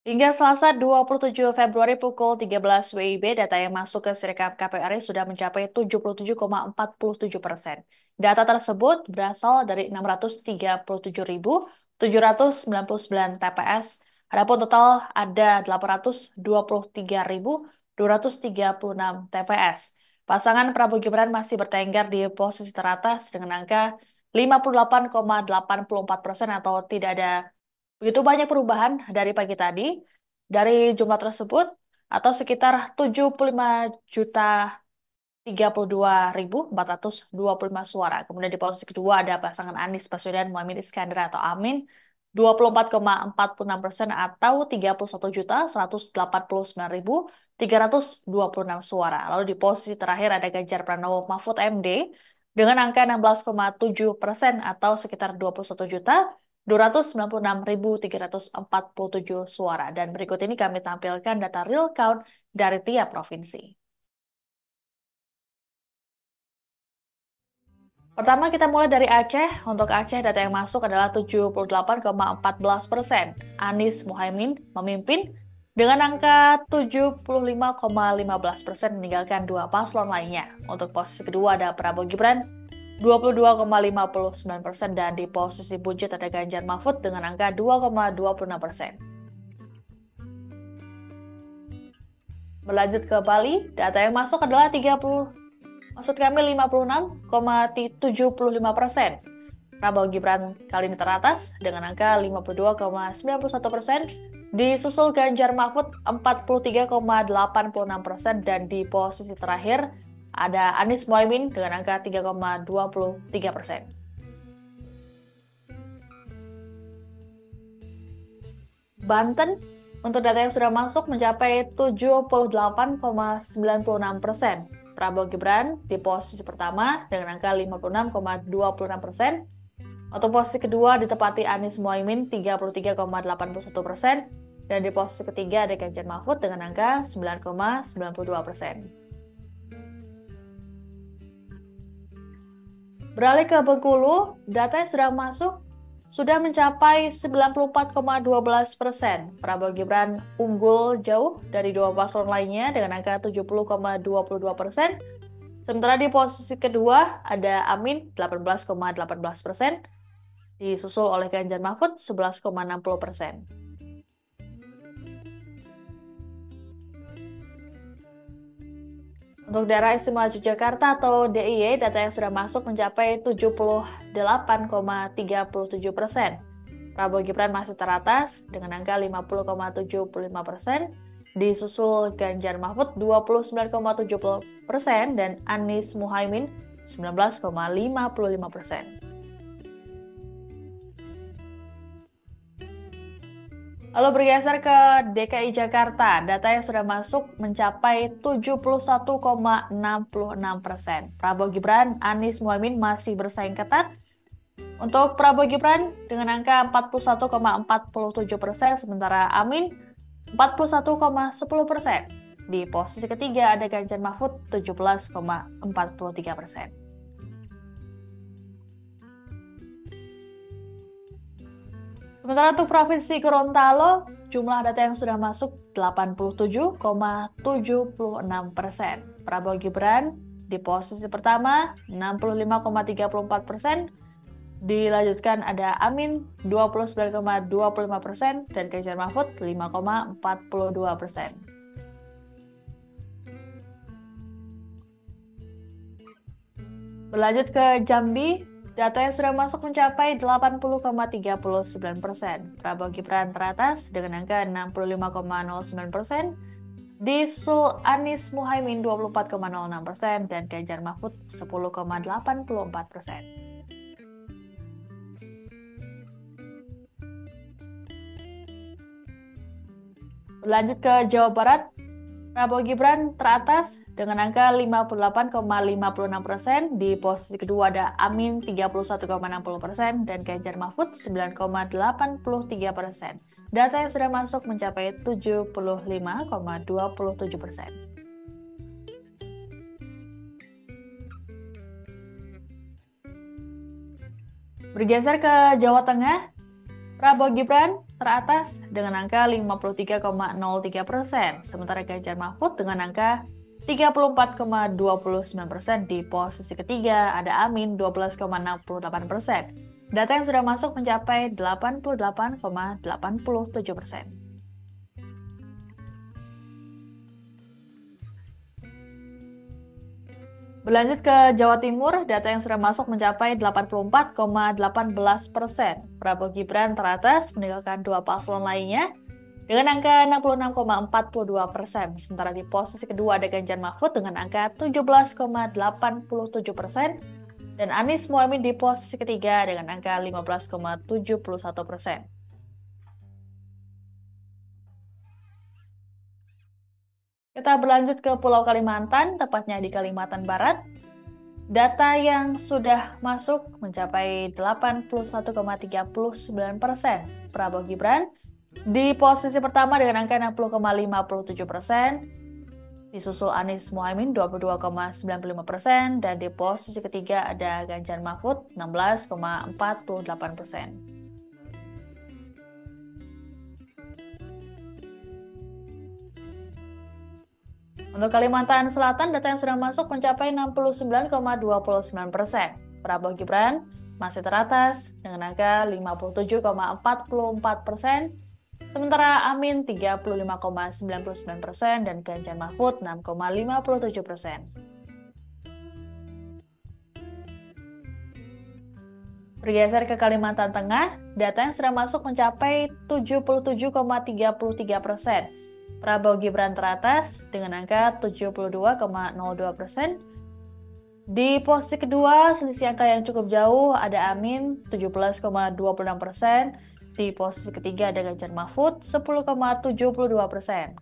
Hingga Selasa 27 Februari pukul 13 WIB, data yang masuk ke Sirekap KPU RI sudah mencapai 77,47%. Data tersebut berasal dari 637.799 TPS, adapun total ada 823.236 TPS. Pasangan Prabowo Gibran masih bertengger di posisi teratas dengan angka 58,84% atau tidak ada begitu banyak perubahan dari pagi tadi. Dari jumlah tersebut, atau sekitar 75.032.425 suara. Kemudian di posisi kedua ada pasangan Anies Baswedan Muhammad Iskandar atau Amin, 24,46% atau 31.189.326 suara. Lalu di posisi terakhir ada Ganjar Pranowo Mahfud MD dengan angka 16,7% atau sekitar 21.296.347 suara. Dan berikut ini kami tampilkan data real count dari tiap provinsi. Pertama kita mulai dari Aceh. Untuk Aceh data yang masuk adalah 78,14%. Anies Muhaimin memimpin dengan angka 75,15%, meninggalkan dua paslon lainnya. Untuk posisi kedua ada Prabowo Gibran 22,59%, dan di posisi buncit ada Ganjar Mahfud dengan angka 2,26%. Berlanjut ke Bali, data yang masuk adalah 56,75%. Prabowo Gibran kali ini teratas dengan angka 52,91%, disusul Ganjar Mahfud 43,86%, dan di posisi terakhir ada Anies Muhaimin dengan angka 3,23%. Banten, untuk data yang sudah masuk mencapai 78,96%. Prabowo Gibran di posisi pertama dengan angka 56,26%. Untuk posisi kedua ditepati Anies Muhaimin 33,81%. Dan di posisi ketiga ada Ganjar Mahfud dengan angka 9,92%. Beralih ke Bengkulu, data yang sudah masuk sudah mencapai 94,12%. Prabowo Gibran unggul jauh dari dua paslon lainnya dengan angka 70,22%. Sementara di posisi kedua ada Amin 18,18%, disusul oleh Ganjar Mahfud 11,60%. Untuk daerah istimewa Yogyakarta atau DIY, data yang sudah masuk mencapai 78,37%. Prabowo Gibran masih teratas dengan angka 50,75%, disusul Ganjar Mahfud 29,70% dan Anies Muhaimin 19,55%. Lalu bergeser ke DKI Jakarta, data yang sudah masuk mencapai 71,66%. Prabowo Gibran, Anies Muhaimin masih bersaing ketat. Untuk Prabowo Gibran dengan angka 41,47%, sementara Amin 41,10%. Di posisi ketiga ada Ganjar Mahfud 17,43%. Sementara untuk Provinsi Gorontalo, jumlah data yang sudah masuk 87,76%. Prabowo Gibran di posisi pertama 65,34%, dilanjutkan ada Amin 29,25% dan Ganjar Mahfud 5,42%. Berlanjut ke Jambi, data yang sudah masuk mencapai 80,39%. Prabowo Gibran teratas dengan angka 65,09%, disusul Anies Muhaimin 24,06% dan Ganjar Mahfud 10,84%. Berlanjut ke Jawa Barat, Prabowo Gibran teratas dengan angka 58,56%. Di posisi kedua ada Amin 31,60% dan Ganjar Mahfud 9,83%. Data yang sudah masuk mencapai 75,27%. Bergeser ke Jawa Tengah, Prabowo Gibran teratas dengan angka 53,03%, sementara Ganjar Mahfud dengan angka 34,29%. Di posisi ketiga ada Amin 12,68%. Data yang sudah masuk mencapai 88,87%. Berlanjut ke Jawa Timur, data yang sudah masuk mencapai 84,18%. Prabowo Gibran teratas meninggalkan dua paslon lainnya dengan angka 66,42%. Sementara di posisi kedua ada Ganjar Mahfud dengan angka 17,87% dan Anies Mohaimin di posisi ketiga dengan angka 15,71%. Kita berlanjut ke Pulau Kalimantan, tepatnya di Kalimantan Barat. Data yang sudah masuk mencapai 81,39%. Prabowo Gibran di posisi pertama dengan angka 60,57%. Disusul Anies Mohaimin 22,95%. Dan di posisi ketiga ada Ganjar Mahfud 16,48%. Untuk Kalimantan Selatan, data yang sudah masuk mencapai 69,29%. Prabowo Gibran masih teratas dengan angka 57,44%, sementara Amin 35,99% dan Ganjar Mahfud 6,57%. Bergeser ke Kalimantan Tengah, data yang sudah masuk mencapai 77,33%. Prabowo Gibran teratas dengan angka 72,02%. Di posisi kedua, selisih angka yang cukup jauh, ada Amin 17,26%. Di posisi ketiga ada Ganjar Mahfud 10,72%.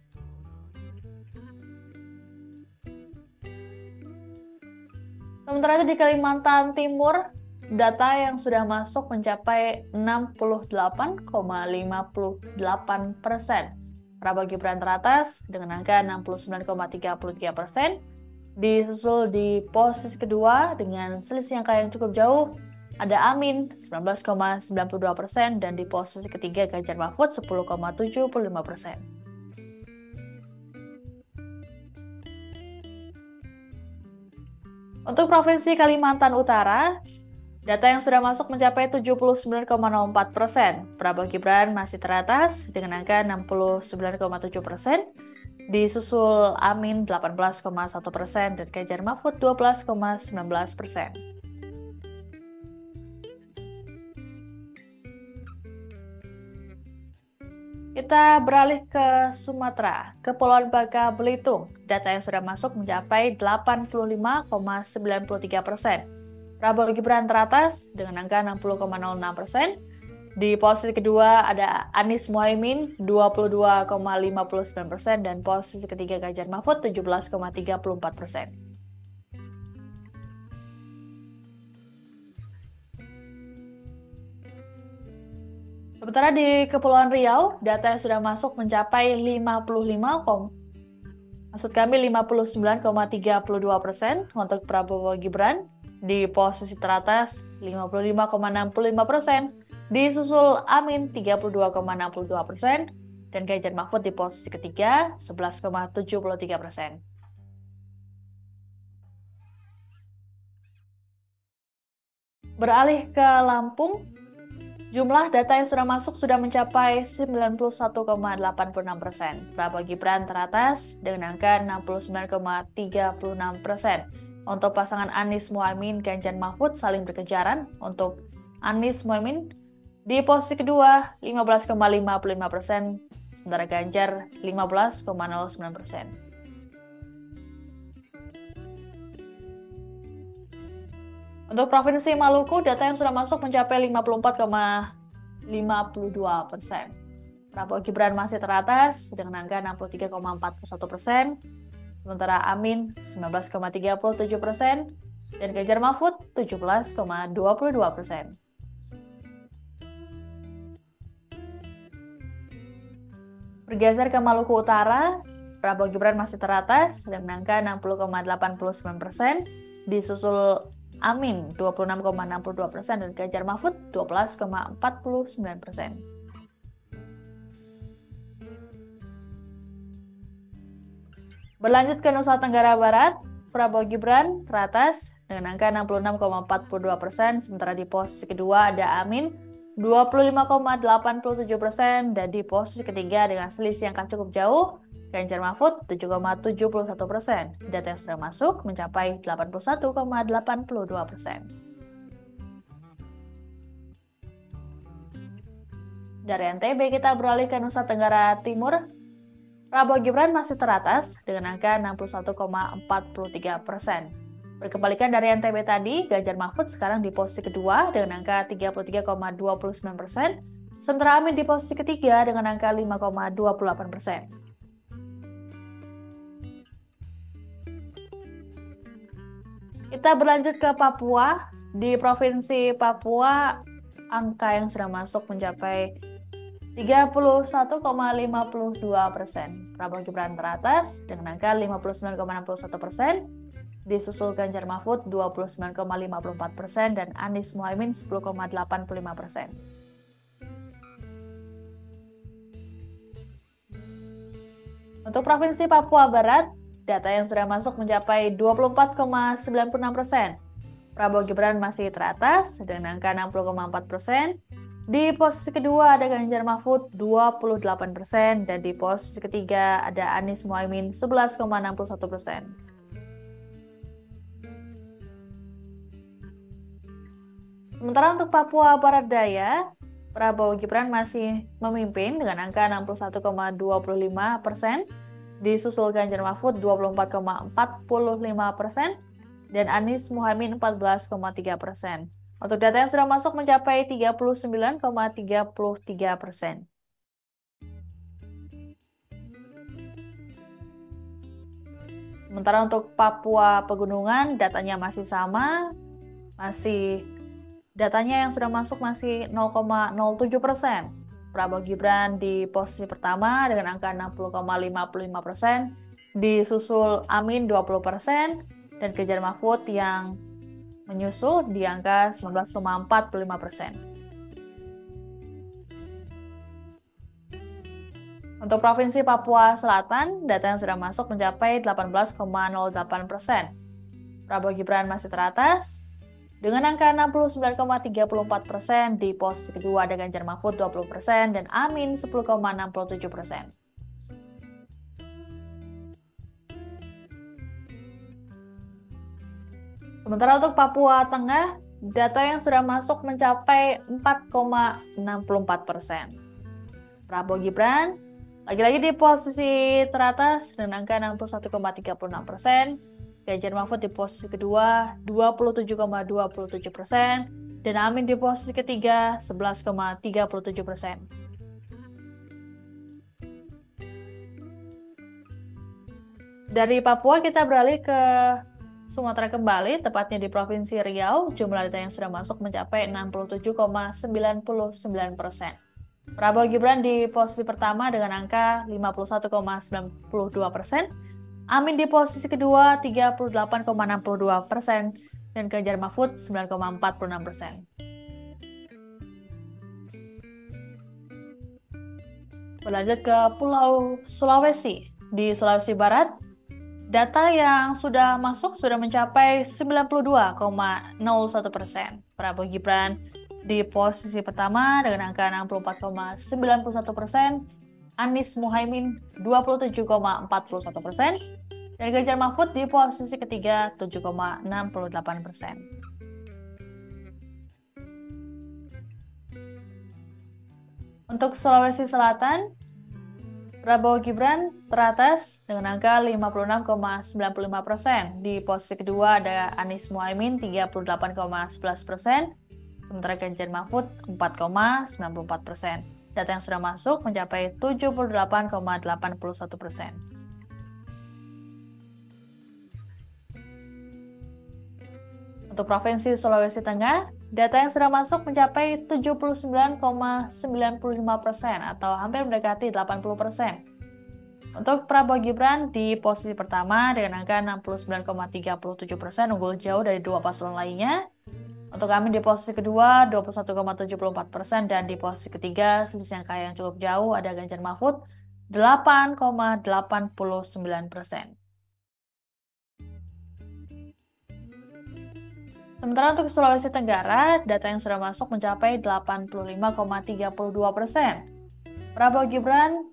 Sementara itu di Kalimantan Timur, data yang sudah masuk mencapai 68,58%. Prabowo Gibran teratas dengan angka 69,33%. Disusul di posisi kedua dengan selisih angka yang cukup jauh ada Amin 19,92% dan di posisi ketiga Ganjar Mahfud 10,75%. Untuk Provinsi Kalimantan Utara, data yang sudah masuk mencapai 79,04%. Prabowo Gibran masih teratas dengan angka 69,7%. Disusul Amin 18,1% dan Ganjar Mahfud 12,19%. Kita beralih ke Sumatera, Kepulauan Bangka Belitung. Data yang sudah masuk mencapai 85,93%. Prabowo Gibran teratas dengan angka 60,06%. Di posisi kedua ada Anies Mohaimin 22,59% dan posisi ketiga Ganjar Mahfud 17,34%. Sementara di Kepulauan Riau, data yang sudah masuk mencapai 59,32% untuk Prabowo Gibran. Di posisi teratas 55,65%, disusul Amin 32,62% dan Ganjar Mahfud di posisi ketiga 11,73%. Beralih ke Lampung, jumlah data yang sudah masuk sudah mencapai 91,86%. Prabowo Gibran teratas dengan angka 69,36%. Untuk pasangan Anies Mohaimin Ganjar Mahfud saling berkejaran. Untuk Anies Mohaimin di posisi kedua 15,55%, sementara Ganjar 15,09%. Untuk Provinsi Maluku, data yang sudah masuk mencapai 54,52%. Prabowo Gibran masih teratas dengan angka 63,41%. Sementara Amin 19,37% dan Ganjar Mahfud 17,22%. Bergeser ke Maluku Utara, Prabowo Gibran masih teratas dengan angka 60,89%, disusul Amin 26,62% dan Ganjar Mahfud 12,49%. Berlanjut ke Nusa Tenggara Barat, Prabowo Gibran teratas dengan angka 66,42%, sementara di posisi kedua ada Amin 25,87%, dan di posisi ketiga dengan selisih yang cukup jauh Ganjar Mahfud 7,71%. Data yang sudah masuk mencapai 81,82%. Dari NTB kita beralih ke Nusa Tenggara Timur. Prabowo Gibran masih teratas dengan angka 61,43%. Berkebalikan dari NTB tadi, Ganjar Mahfud sekarang di posisi kedua dengan angka 33,29%, sementara Amin di posisi ketiga dengan angka 5,28%. Kita berlanjut ke Papua. Di Provinsi Papua, angka yang sudah masuk mencapai 31,52%. Prabowo Gibran teratas dengan angka 59,61%, disusul Ganjar Mahfud 29,54% dan Anies Mohaimin 10,85%. Untuk Provinsi Papua Barat, data yang sudah masuk mencapai 24,96%. Prabowo Gibran masih teratas dengan angka 60,4%. Di posisi kedua ada Ganjar Mahfud 28%, dan di posisi ketiga ada Anies Mohaimin 11,61%. Sementara untuk Papua Barat Daya, Prabowo Gibran masih memimpin dengan angka 61,25%, disusul Ganjar Mahfud 24,45%, dan Anies Mohaimin 14,3%. Untuk data yang sudah masuk mencapai 39,33%. Sementara untuk Papua Pegunungan, datanya masih sama, datanya yang sudah masuk masih 0,07%. Prabowo Gibran di posisi pertama dengan angka 60,55%, disusul Amin 20%, dan Ganjar Mahfud yang menyusul di angka 19,45%. Untuk Provinsi Papua Selatan, data yang sudah masuk mencapai 18,08%. Prabowo Gibran masih teratas dengan angka 69,34%, di posisi kedua ada Ganjar Mahfud 20% dan Amin 10,67%. Sementara untuk Papua Tengah, data yang sudah masuk mencapai 4,64%. Prabowo Gibran lagi-lagi di posisi teratas dengan angka 61,36%. Ganjar Mahfud di posisi kedua 27,27%, dan Amin di posisi ketiga 11,37%. Dari Papua kita beralih ke Sumatera kembali, tepatnya di Provinsi Riau, jumlah data yang sudah masuk mencapai 67,99%. Prabowo Gibran di posisi pertama dengan angka 51,92%, Amin di posisi kedua 38,62%, dan Ganjar Mahfud 9,46%. Berlanjut ke Pulau Sulawesi. Di Sulawesi Barat, data yang sudah masuk sudah mencapai 92,01%. Prabowo Gibran di posisi pertama dengan angka 64,91%, Anies Mohaimin 27,41%, dan Ganjar Mahfud di posisi ketiga 7,68%. Untuk Sulawesi Selatan, Prabowo Gibran teratas dengan angka 56,95%. Di posisi kedua ada Anies Mohaimin 38,11%, sementara Ganjar Mahfud 4,94%. Data yang sudah masuk mencapai 78,81%. Untuk Provinsi Sulawesi Tengah, data yang sudah masuk mencapai 79,95% atau hampir mendekati 80%. Untuk Prabowo Gibran di posisi pertama dengan angka 69,37%, unggul jauh dari dua paslon lainnya. Untuk Amin di posisi kedua 21,74%, dan di posisi ketiga selisih angka yang cukup jauh ada Ganjar Mahfud 8,89%. Sementara untuk Sulawesi Tenggara, data yang sudah masuk mencapai 85,32%. Prabowo Gibran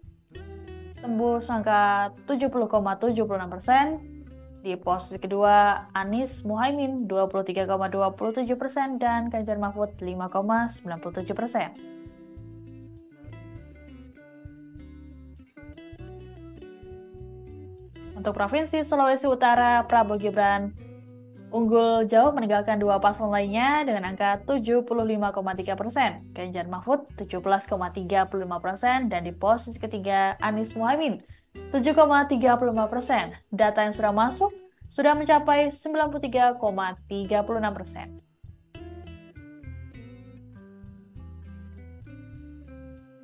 tembus angka 70,76%. Di posisi kedua, Anies Muhaimin 23,27% dan Ganjar Mahfud 5,97%. Untuk Provinsi Sulawesi Utara, Prabowo Gibran unggul jauh meninggalkan dua paslon lainnya dengan angka 75,3%, Ganjar Mahfud 17,35%, dan di posisi ketiga Anies Muhaimin 7,35%. Data yang sudah masuk sudah mencapai 93,36%.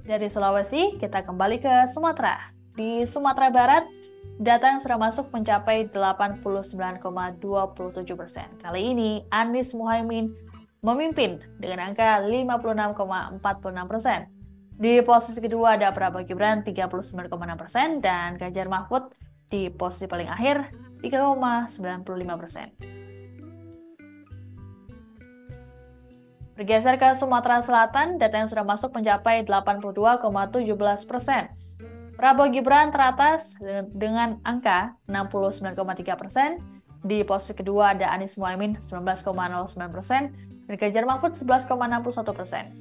Dari Sulawesi, kita kembali ke Sumatera. Di Sumatera Barat, data yang sudah masuk mencapai 89,27%. Kali ini, Anies Muhaimin memimpin dengan angka 56,46%. Di posisi kedua ada Prabowo Gibran 39,6% dan Ganjar Mahfud di posisi paling akhir 3,95%. Bergeser ke Sumatera Selatan, data yang sudah masuk mencapai 82,17%. Prabowo Gibran teratas dengan angka 69,3%. Di posisi kedua ada Anies Muhaimin 19,09% dan Ganjar Mahfud 11,61%.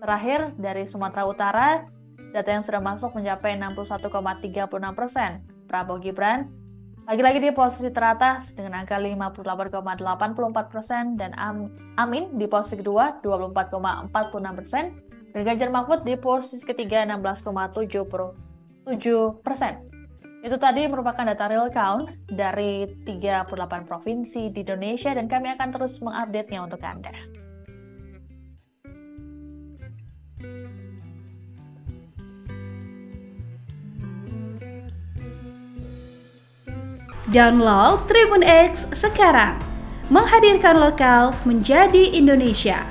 Terakhir, dari Sumatera Utara, data yang sudah masuk mencapai 61,36%. Prabowo Gibran lagi-lagi di posisi teratas dengan angka 58,84% dan Amin di posisi kedua 24,46% dan Ganjar Mahfud di posisi ketiga 16,77%. Itu tadi merupakan data real count dari 38 provinsi di Indonesia dan kami akan terus mengupdate-nya untuk Anda. Download Tribun X sekarang, menghadirkan lokal menjadi Indonesia.